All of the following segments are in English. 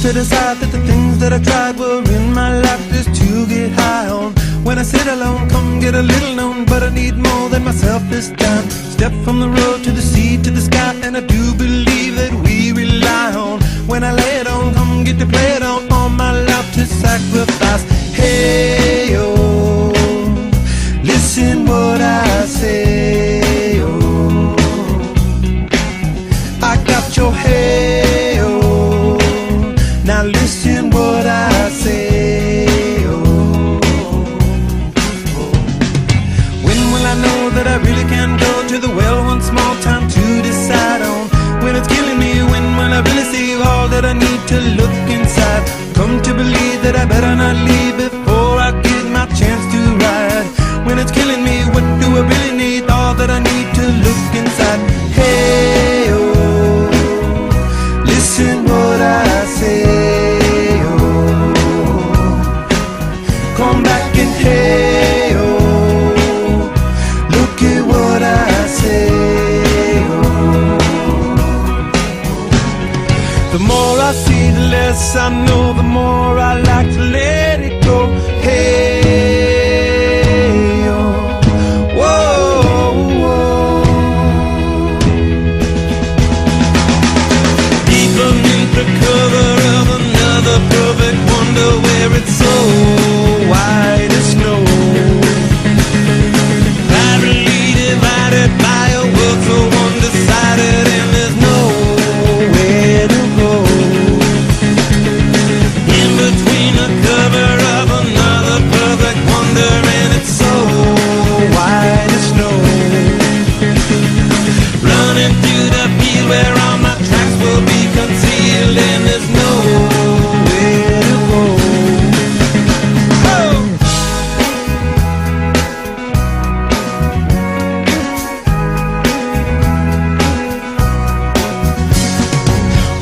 to decide that the things that I tried were in my life just to get high on. When I sit alone, come get a little known, but I need more than myself this time. Step from the road to the sea to the sky, and I do believe that we rely on. When I lay it on, come get to play it on, all my life to sacrifice. Hey, oh, listen what I say, oh, I got your hey, oh, now listen what I say, oh, when will I know that I really can go to the well one small time to decide on? When it's killing me, when will I really see all that I need to look inside? Come to believe that I better not leave before I get my chance to ride. When it's killing me, what do I really need? All that I need to look inside. Hey, oh, listen what I say, oh, come back and hey, oh, look at what I say, oh. The more I see, the less I know, the more I like to let it go. Hey, oh, whoa, whoa. Deep beneath the cover of another perfect wonder, where it's so white as snow, privately divided by a world so undecided, and there's nowhere to go. In between the cover of another perfect wonder, and it's so white as snow, running through the field where all my tracks will be concealed, and there's nowhere to go. Oh!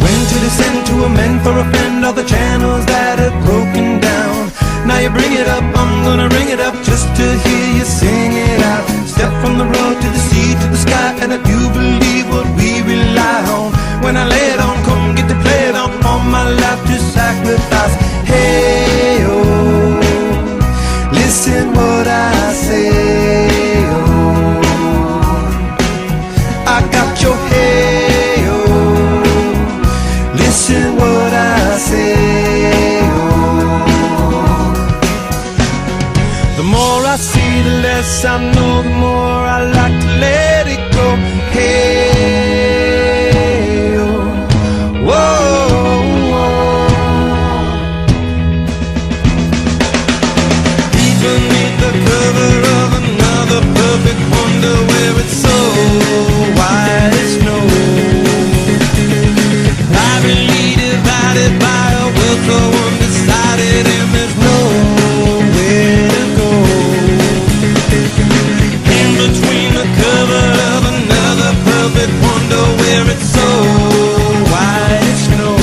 When to descend, to amend, for a friend, all the channels that have broken down. Now you bring it up, I'm gonna ring it up just to hear you sing it out. Step from the road to the sea to the sky, and I do believe what we rely on. When I lay it on, come get to play it on, all my life to sacrifice. Hey, oh, listen what I say, oh, I got your hey, oh, listen what I say, oh. The more I see, the less I know, the more I like to let it go. Hey, oh, whoa, whoa. Deep beneath the cover of another perfect wonder, where it's so white as snow, privately divided by a world so undecided, and there's nowhere to go. In between the cover of another perfect wonder, where it's so white as snow,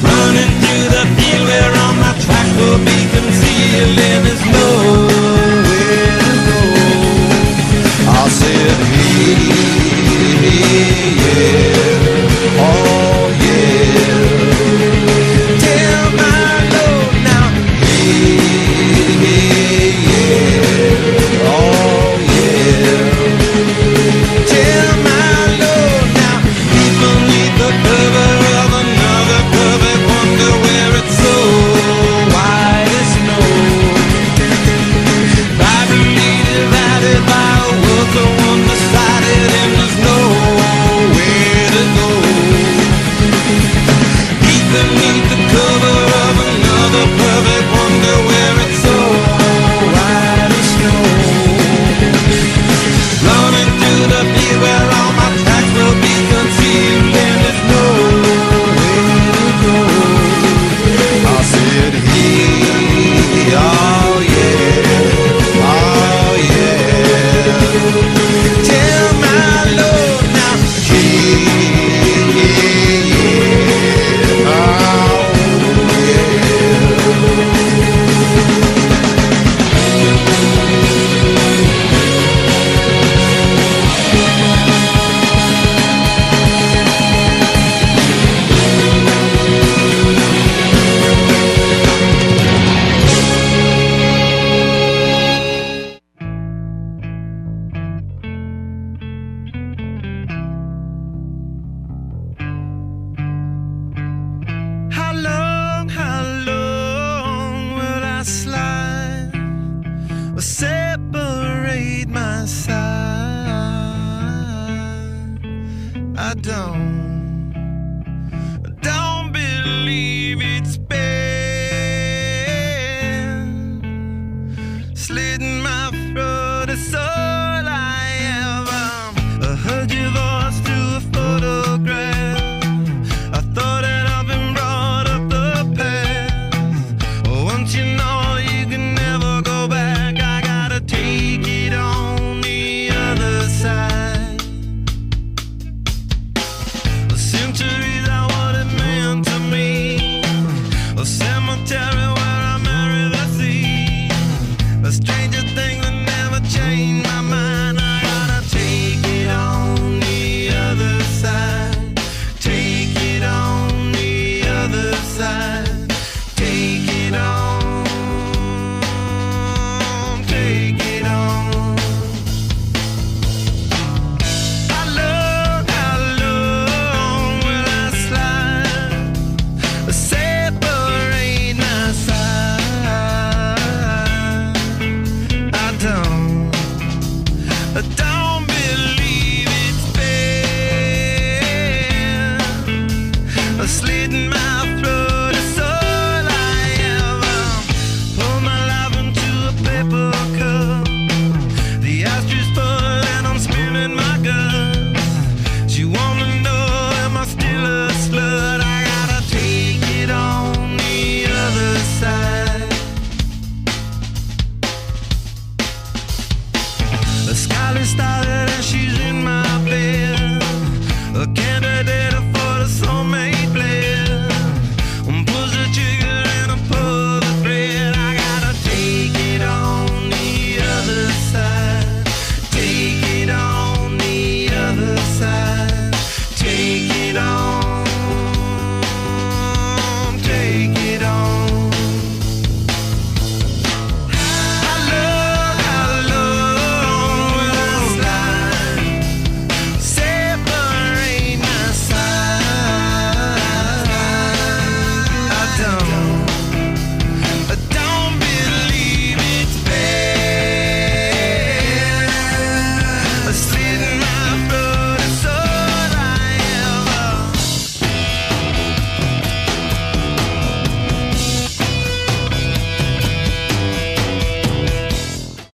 running through the field where all my tracks will be concealed, and there's nowhere to go. I said, hey, yeah, oh yeah, tell my Lord now, hey, yeah, oh yeah, tell my I don't.